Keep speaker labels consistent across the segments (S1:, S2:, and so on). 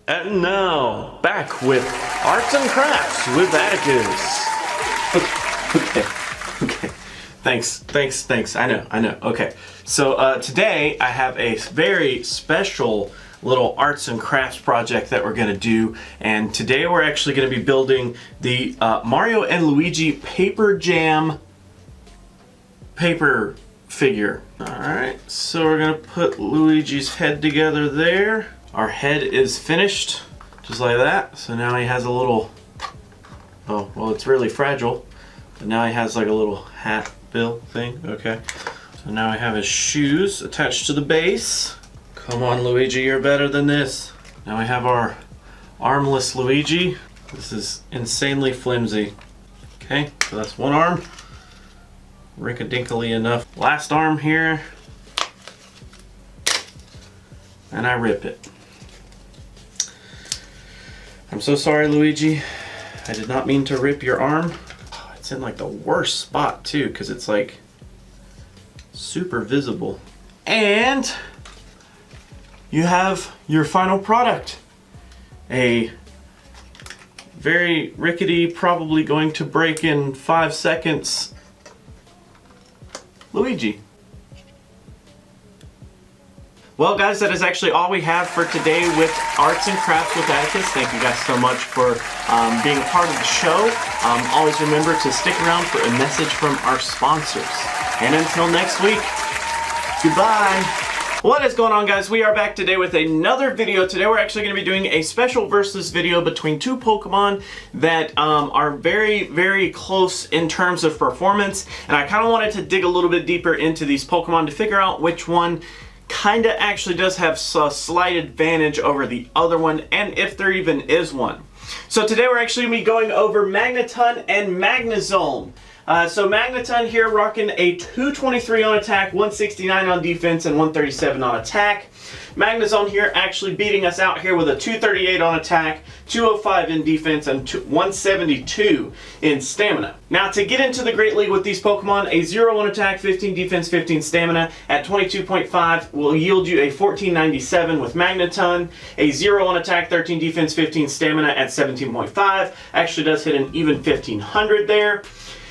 S1: And now, back with Arts and Crafts with Atticus. Okay. Thanks. I know. Okay. So today I have a very special little arts and crafts project that we're going to do. And today we're actually going to be building the Mario and Luigi Paper Jam paper figure. Alright, so we're going to put Luigi's head together there. Our head is finished, just like that. So now he has a little, oh, well, it's really fragile, but now he has like a little hat bill thing. Okay, so now I have his shoes attached to the base. Come on, Luigi, you're better than this. Now we have our armless Luigi. This is insanely flimsy. Okay, so that's one arm. Rinkadinkly enough. Last arm here. And I rip it. I'm so sorry, Luigi. I did not mean to rip your arm. Oh, it's in like the worst spot too, because it's like super visible. And you have your final product. A very rickety, probably going to break in 5 seconds Luigi. Well guys, that is actually all we have for today with Arts and Crafts with Atticus. Thank you guys so much for being a part of the show. Always remember to stick around for a message from our sponsors. And until next week, goodbye. What is going on, guys? We are back today with another video. Today we're actually going to be doing a special versus video between two Pokemon that are very, very close in terms of performance. And I kind of wanted to dig a little bit deeper into these Pokemon to figure out which one kind of actually does have a slight advantage over the other one, and if there even is one. So today we're actually going to be going over Magneton and Magnezone. So Magneton here rocking a 223 on attack, 169 on defense, and 137 on attack. Magnezone here actually beating us out here with a 238 on attack, 205 in defense, and 172 in stamina. Now to get into the Great League with these Pokemon, a 0 on attack, 15 defense, 15 stamina at 22.5 will yield you a 1497 with Magneton. A 0 on attack, 13 defense, 15 stamina at 17.5 actually does hit an even 1500 there.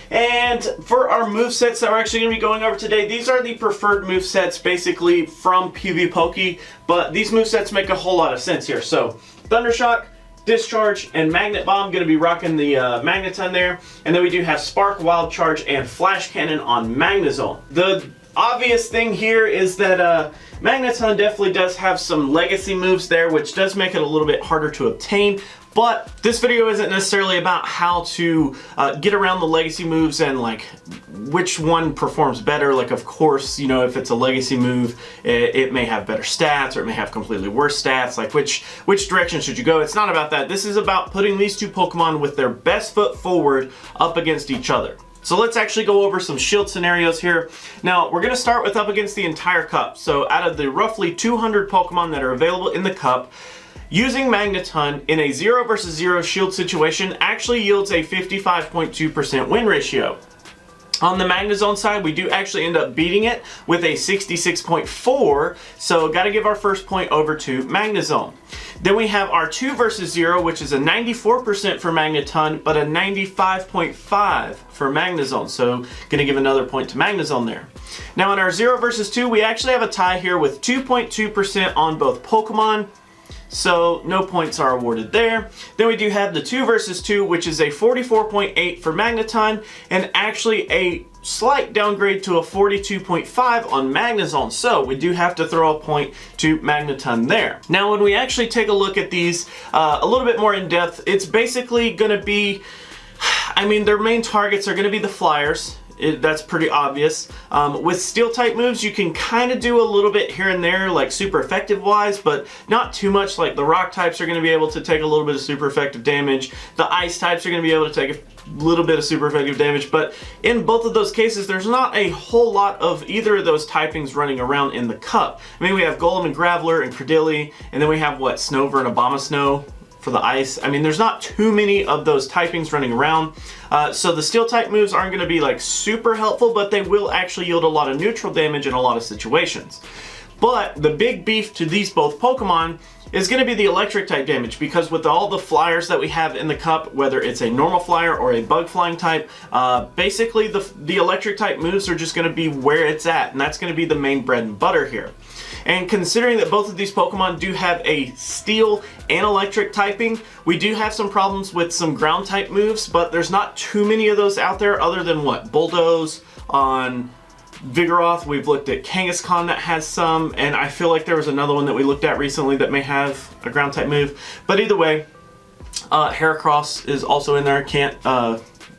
S1: And for our movesets that we're actually going to be going over today, these are the preferred movesets basically from PvPoke, but these movesets make a whole lot of sense here. So Thundershock, Discharge, and Magnet Bomb going to be rocking the Magneton there. And then we do have Spark, Wild Charge, and Flash Cannon on Magnezone. The obvious thing here is that Magneton definitely does have some legacy moves there, which does make it a little bit harder to obtain. But this video isn't necessarily about how to get around the legacy moves and like which one performs better. Like, of course, you know, if it's a legacy move, it may have better stats or it may have completely worse stats. Like which direction should you go? It's not about that. This is about putting these two Pokemon with their best foot forward up against each other. So let's actually go over some shield scenarios here. Now, we're going to start with up against the entire cup. So out of the roughly 200 Pokemon that are available in the cup, using Magneton in a 0 versus 0 shield situation actually yields a 55.2% win ratio. On the Magnezone side, we do actually end up beating it with a 66.4, so got to give our first point over to Magnezone. Then we have our 2 versus 0, which is a 94% for Magneton, but a 95.5 for Magnezone, so going to give another point to Magnezone there. Now in our 0 versus 2, we actually have a tie here with 2.2% on both Pokemon, so no points are awarded there. Then we do have the 2 versus 2, which is a 44.8 for Magneton, and actually a slight downgrade to a 42.5 on Magnezone. So we do have to throw a point to Magneton there. Now when we actually take a look at these a little bit more in depth, it's basically going to be, I mean, their main targets are going to be the flyers. That's pretty obvious. With steel type moves, you can kind of do a little bit here and there, like super effective wise, but not too much. Like the rock types are going to be able to take a little bit of super effective damage. The ice types are going to be able to take a little bit of super effective damage, but in both of those cases, there's not a whole lot of either of those typings running around in the cup. I mean, we have Golem and Graveler and Credilli, and then we have what, Snover and Abomasnow for the ice. I mean, there's not too many of those typings running around. So the steel type moves aren't going to be like super helpful, but they will actually yield a lot of neutral damage in a lot of situations. But the big beef to these both Pokemon is going to be the electric type damage, because with all the flyers that we have in the cup, whether it's a normal flyer or a bug flying type, basically the electric type moves are just going to be where it's at, and that's going to be the main bread and butter here. And considering that both of these Pokemon do have a steel and electric typing, we do have some problems with some ground type moves, but there's not too many of those out there other than what? Bulldoze on Vigoroth. We've looked at Kangaskhan that has some, and I feel like there was another one that we looked at recently that may have a ground type move. But either way, Heracross is also in there. Can't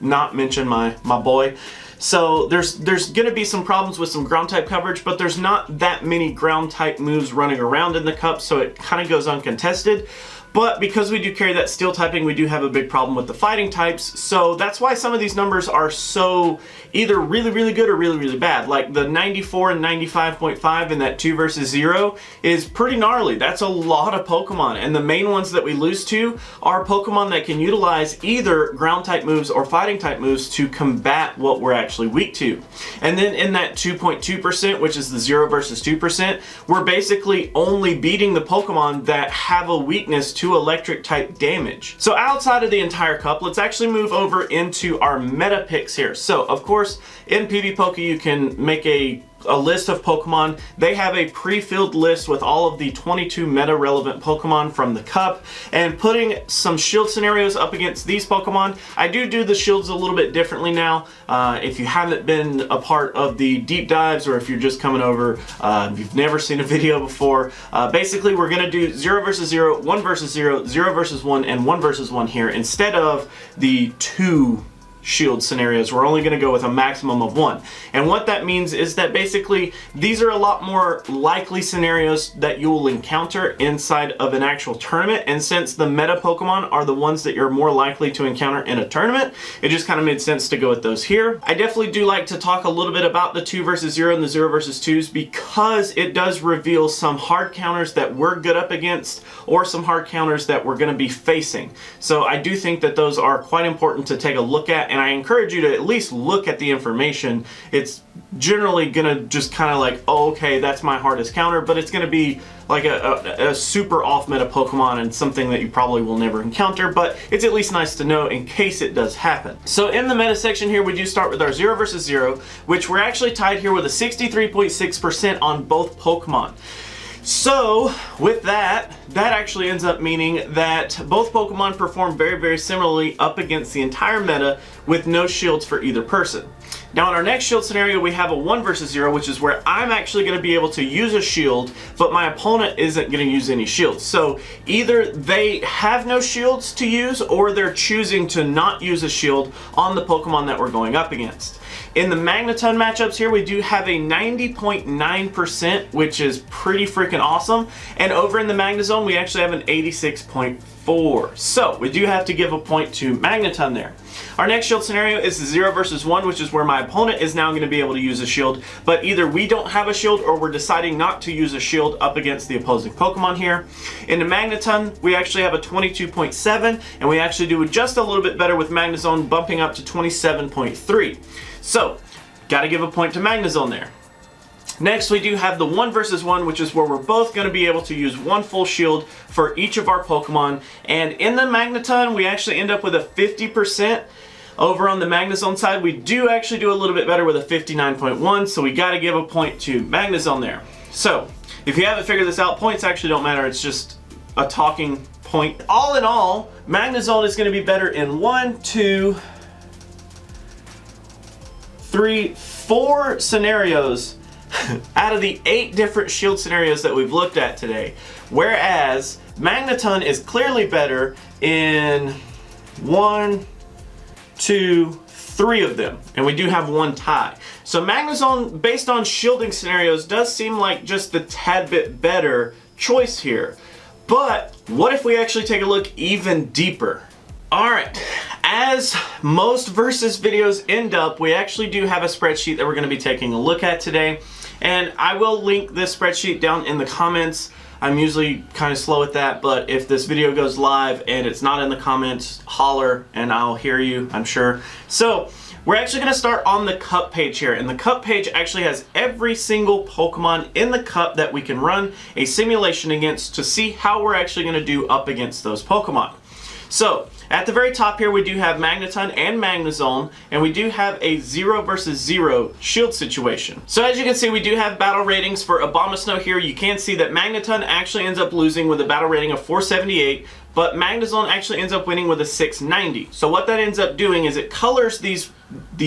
S1: not mention my boy. So there's going to be some problems with some ground type coverage, but there's not that many ground type moves running around in the cup, so it kind of goes uncontested. But because we do carry that steel typing, we do have a big problem with the fighting types. So that's why some of these numbers are so either really, really good or really, really bad. Like the 94 and 95.5 in that 2 versus 0 is pretty gnarly. That's a lot of Pokemon. And the main ones that we lose to are Pokemon that can utilize either ground type moves or fighting type moves to combat what we're actually weak to. And then in that 2.2%, which is the 0 versus 2%, we're basically only beating the Pokemon that have a weakness to electric type damage. So outside of the entire cup, let's actually move over into our meta picks here. So of course, in PvPoke you can make a list of Pokemon. They have a pre-filled list with all of the 22 meta relevant Pokemon from the cup, and putting some shield scenarios up against these Pokemon. I do the shields a little bit differently now. If you haven't been a part of the deep dives, or if you're just coming over, you've never seen a video before, basically we're going to do 0 versus 0, 1 versus 0, 0 versus 1, and 1 versus 1 here instead of the 2 shield scenarios. We're only going to go with a maximum of 1. And what that means is that basically these are a lot more likely scenarios that you will encounter inside of an actual tournament. And since the meta Pokemon are the ones that you're more likely to encounter in a tournament, it just kind of made sense to go with those here. I definitely do like to talk a little bit about the 2 versus 0 and the 0 versus 2s, because it does reveal some hard counters that we're good up against, or some hard counters that we're going to be facing. So I do think that those are quite important to take a look at, and I encourage you to at least look at the information. It's generally gonna just kind of like, oh, okay, that's my hardest counter, but it's gonna be like a super off meta Pokemon and something that you probably will never encounter, but it's at least nice to know in case it does happen. So in the meta section here, we do start with our 0 versus 0, which we're actually tied here with a 63.6% on both Pokemon. So with that actually ends up meaning that both Pokemon perform very, very similarly up against the entire meta with no shields for either person. Now in our next shield scenario, we have a 1 versus 0, which is where I'm actually going to be able to use a shield, but my opponent isn't going to use any shields. So either they have no shields to use, or they're choosing to not use a shield on the Pokemon that we're going up against. In the Magneton matchups here, we do have a 90.9%, which is pretty freaking awesome. And over in the Magnezone, we actually have an 86.4. So we do have to give a point to Magneton there. Our next shield scenario is the 0 versus 1, which is where my opponent is now going to be able to use a shield, but either we don't have a shield or we're deciding not to use a shield up against the opposing Pokemon here. In the Magneton, we actually have a 22.7, and we actually do just a little bit better with Magnezone, bumping up to 27.3. So, gotta give a point to Magnezone there. Next, we do have the 1 versus 1, which is where we're both going to be able to use 1 full shield for each of our Pokemon. And in the Magneton, we actually end up with a 50%. Over on the Magnezone side, we do actually do a little bit better with a 59.1, so we got to give a point to Magnezone there. So, if you haven't figured this out, points actually don't matter, it's just a talking point. All in all, Magnezone is going to be better in 1, 2, 3, 4 scenarios out of the 8 different shield scenarios that we've looked at today. Whereas Magneton is clearly better in 1, 2, 3 of them, and we do have 1 tie. So Magnezone, based on shielding scenarios, does seem like just the tad bit better choice here. But what if we actually take a look even deeper? Alright, as most versus videos end up, we actually do have a spreadsheet that we're going to be taking a look at today. And I will link this spreadsheet down in the comments. I'm usually kind of slow at that, but if this video goes live and it's not in the comments, holler and I'll hear you, I'm sure. So We're actually going to start on the cup page here, and the cup page actually has every single Pokemon in the cup that we can run a simulation against to see how we're actually going to do up against those Pokemon. So, at the very top here we do have Magneton and Magnezone, and we do have a 0 versus 0 shield situation. So as you can see, we do have battle ratings for Abomasnow here. You can see that Magneton actually ends up losing with a battle rating of 478, but Magnezone actually ends up winning with a 690. So what that ends up doing is it colors these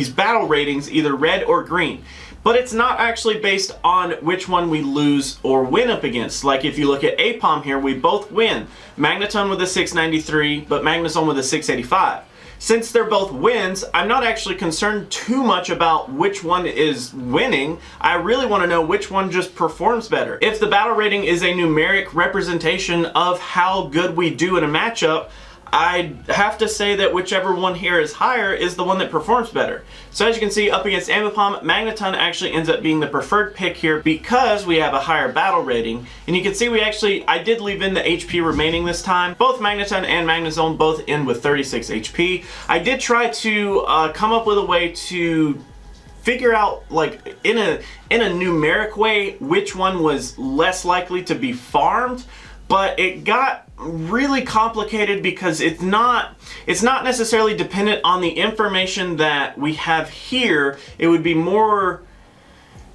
S1: battle ratings either red or green. But it's not actually based on which one we lose or win up against. Like if you look at Apom here, we both win. Magneton with a 693, but Magnezone with a 685. Since they're both wins, I'm not actually concerned too much about which one is winning. I really want to know which one just performs better. If the battle rating is a numeric representation of how good we do in a matchup, I have to say that whichever one here is higher is the one that performs better. So as you can see, up against Ambipom, Magneton actually ends up being the preferred pick here because we have a higher battle rating. And you can see I did leave in the HP remaining this time. Both Magneton and Magnezone both end with 36 HP. I did try to come up with a way to figure out, like, in a numeric way, which one was less likely to be farmed. But it got really complicated because it's not necessarily dependent on the information that we have here. It would be more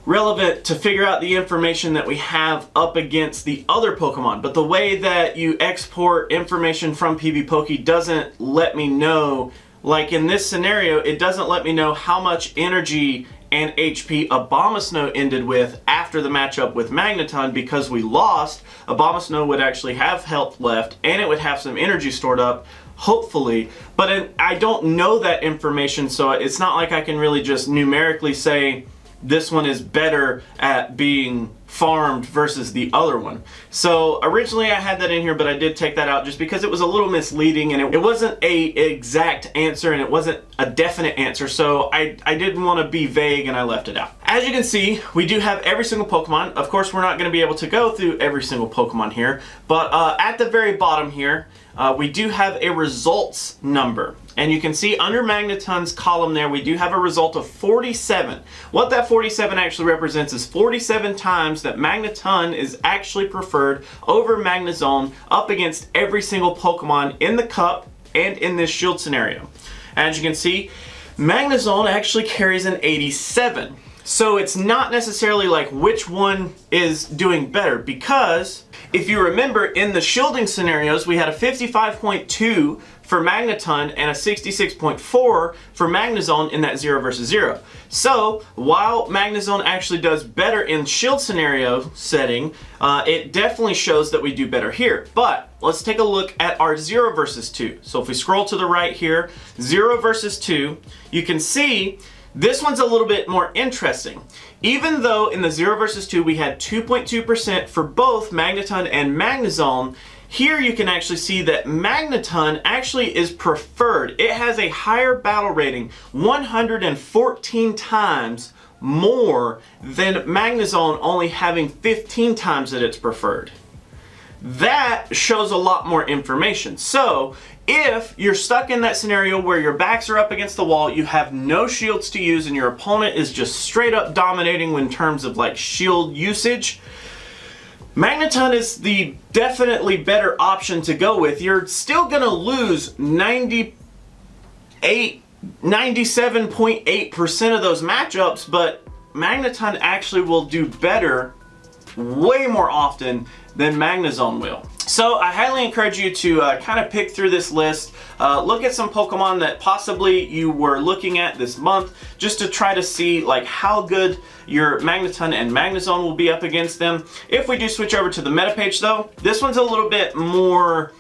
S1: relevant to figure out the information that we have up against the other Pokemon. But the way that you export information from PvPoke doesn't let me know, like in this scenario, it doesn't let me know how much energy and HP Abomasnow ended with after the matchup with Magneton. Because we lost, Abomasnow would actually have health left and it would have some energy stored up, hopefully. But I don't know that information, so it's not like I can really just numerically say this one is better at being farmed versus the other one. So originally I had that in here, but I did take that out just because it was a little misleading and it wasn't a exact answer and it wasn't a definite answer, so I didn't want to be vague and I left it out. As you can see, we do have every single Pokemon. Of course, we're not going to be able to go through every single Pokemon here, but at the very bottom here, we do have a results number. And you can see under Magneton's column there, we do have a result of 47. What that 47 actually represents is 47 times that Magneton is actually preferred over Magnezone up against every single Pokemon in the cup and in this shield scenario. As you can see, Magnezone actually carries an 87. So it's not necessarily like which one is doing better, because if you remember in the shielding scenarios, we had a 55.2 for Magneton and a 66.4 for Magnezone in that 0 versus 0. So while Magnezone actually does better in shield scenario setting, it definitely shows that we do better here. But let's take a look at our 0 versus 2. So if we scroll to the right here, 0 versus 2, you can see this one's a little bit more interesting. Even though in the 0 versus 2 we had 2.2% for both Magneton and Magnezone, here you can actually see that Magneton actually is preferred. It has a higher battle rating, 114 times more than Magnezone, only having 15 times that it's preferred. That shows a lot more information. So if you're stuck in that scenario where your backs are up against the wall, you have no shields to use, and your opponent is just straight up dominating in terms of like shield usage, Magneton is the definitely better option to go with. You're still gonna lose 97.8% of those matchups, but Magneton actually will do better way more often than Magnezone will. So I highly encourage you to kind of pick through this list, look at some Pokemon that possibly you were looking at this month, just to try to see like how good your Magneton and Magnezone will be up against them. If we do switch over to the meta page though, this one's a little bit more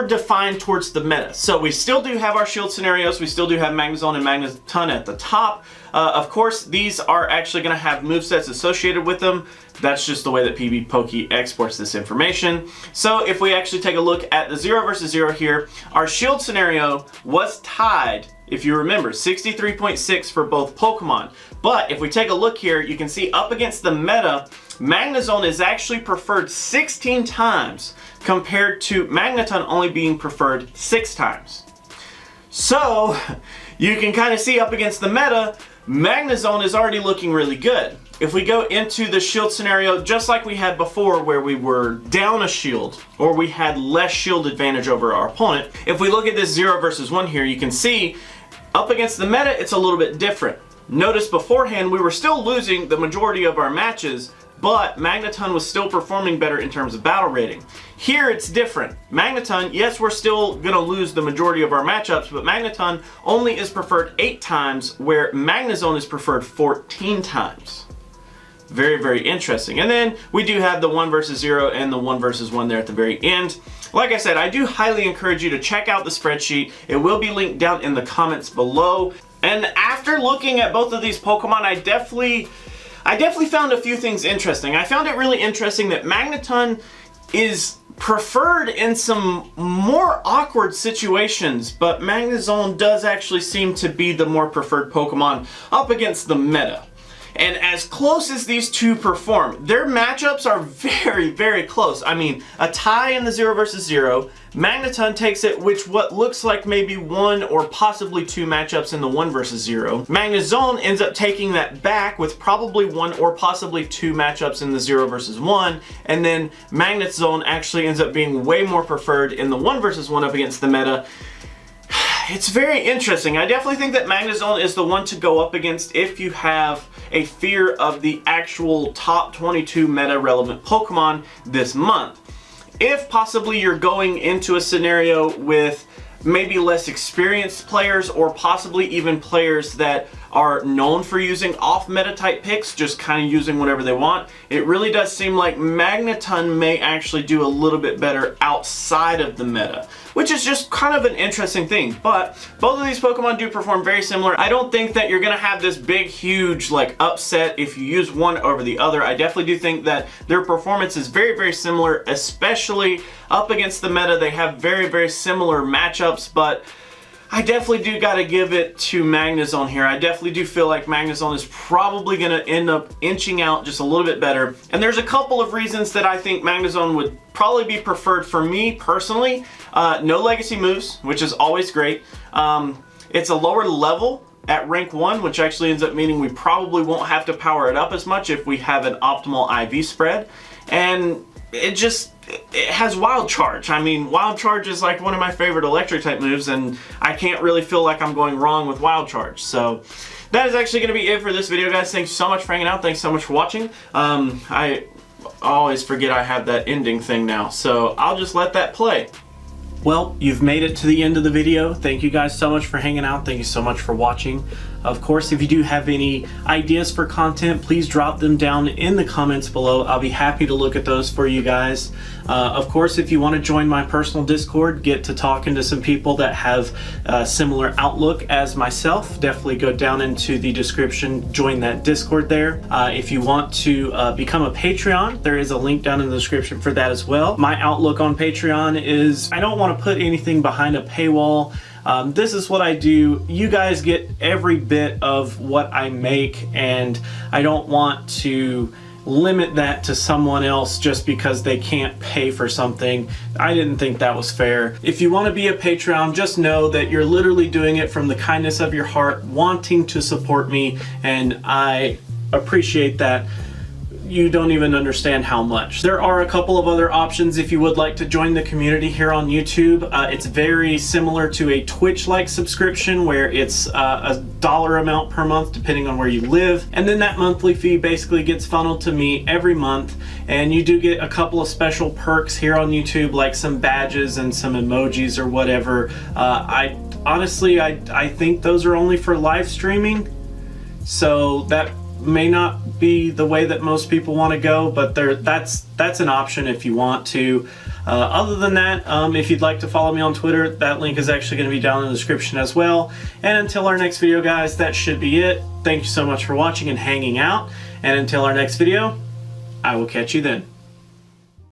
S1: defined towards the meta. So we still do have our shield scenarios, we still do have Magnezone and Magneton at the top. Of course, these are actually going to have movesets associated with them. That's just the way that PvPoke exports this information. So if we actually take a look at the 0 versus 0 here, our shield scenario was tied, if you remember, 63.6 for both Pokemon. But if we take a look here, you can see up against the meta, Magnezone is actually preferred 16 times compared to Magneton only being preferred 6 times. So you can kind of see up against the meta, Magnezone is already looking really good. If we go into the shield scenario, just like we had before where we were down a shield, or we had less shield advantage over our opponent, if we look at this 0 versus 1 here, you can see up against the meta, it's a little bit different. Notice beforehand, we were still losing the majority of our matches, but Magneton was still performing better in terms of battle rating. Here it's different. Magneton, yes, we're still going to lose the majority of our matchups, but Magneton only is preferred 8 times, where Magnezone is preferred 14 times. Very, very interesting. And then we do have the 1 versus 0 and the 1 versus 1 there at the very end. Like I said, I do highly encourage you to check out the spreadsheet. It will be linked down in the comments below. And after looking at both of these Pokemon, I definitely found a few things interesting. I found it really interesting that Magneton is preferred in some more awkward situations, but Magnezone does actually seem to be the more preferred Pokemon up against the meta. And as close as these two perform, their matchups are very, very close. I mean, a tie in the 0 versus 0. Magneton takes it, what looks like maybe 1 or possibly 2 matchups in the 1 versus 0. Magnezone ends up taking that back with probably 1 or possibly 2 matchups in the 0 versus 1. And then Magnezone actually ends up being way more preferred in the 1 versus 1 up against the meta. It's very interesting. I definitely think that Magnezone is the one to go up against if you have a fear of the actual top 22 meta relevant Pokemon this month. If possibly you're going into a scenario with maybe less experienced players, or possibly even players that are known for using off-meta type picks, just kind of using whatever they want, it really does seem like Magneton may actually do a little bit better outside of the meta, which is just kind of an interesting thing. But both of these Pokemon do perform very similar. I don't think that you're gonna have this big, huge like upset if you use one over the other. I definitely do think that their performance is very, very similar, especially up against the meta. They have very, very similar matchups, but I definitely do got to give it to Magnezone here. I definitely do feel like Magnezone is probably going to end up inching out just a little bit better. And there's a couple of reasons that I think Magnezone would probably be preferred for me personally. No legacy moves, which is always great. It's a lower level at rank 1, which actually ends up meaning we probably won't have to power it up as much if we have an optimal IV spread. And it has Wild Charge. I mean, Wild Charge is like one of my favorite electric type moves, and I can't really feel like I'm going wrong with Wild Charge. So that is actually going to be it for this video, guys. Thanks so much for hanging out. Thanks so much for watching. I always forget I have that ending thing now, so I'll just let that play. Well, you've made it to the end of the video. Thank you guys so much for hanging out. Thank you so much for watching. Of course, if you do have any ideas for content, please drop them down in the comments below. I'll be happy to look at those for you guys. Of course, if you want to join my personal Discord, get to talking to some people that have a similar outlook as myself, definitely go down into the description, join that Discord there. If you want to become a Patreon, there is a link down in the description for that as well. My outlook on Patreon is I don't want to put anything behind a paywall. This is what I do. You guys get every bit of what I make, and I don't want to limit that to someone else just because they can't pay for something. I didn't think that was fair. If you want to be a Patreon, just know that you're literally doing it from the kindness of your heart, wanting to support me, and I appreciate that. You don't even understand how much. There are a couple of other options if you would like to join the community here on YouTube. It's very similar to a Twitch-like subscription where it's a dollar amount per month depending on where you live. And then that monthly fee basically gets funneled to me every month. And you do get a couple of special perks here on YouTube, like some badges and some emojis or whatever. Honestly, I think those are only for live streaming. So that may not be the way that most people want to go, but that's an option if you want to. Other than that, if you'd like to follow me on Twitter, that link is actually going to be down in the description as well. And until our next video, guys, that should be it. Thank you so much for watching and hanging out. And until our next video, I will catch you then.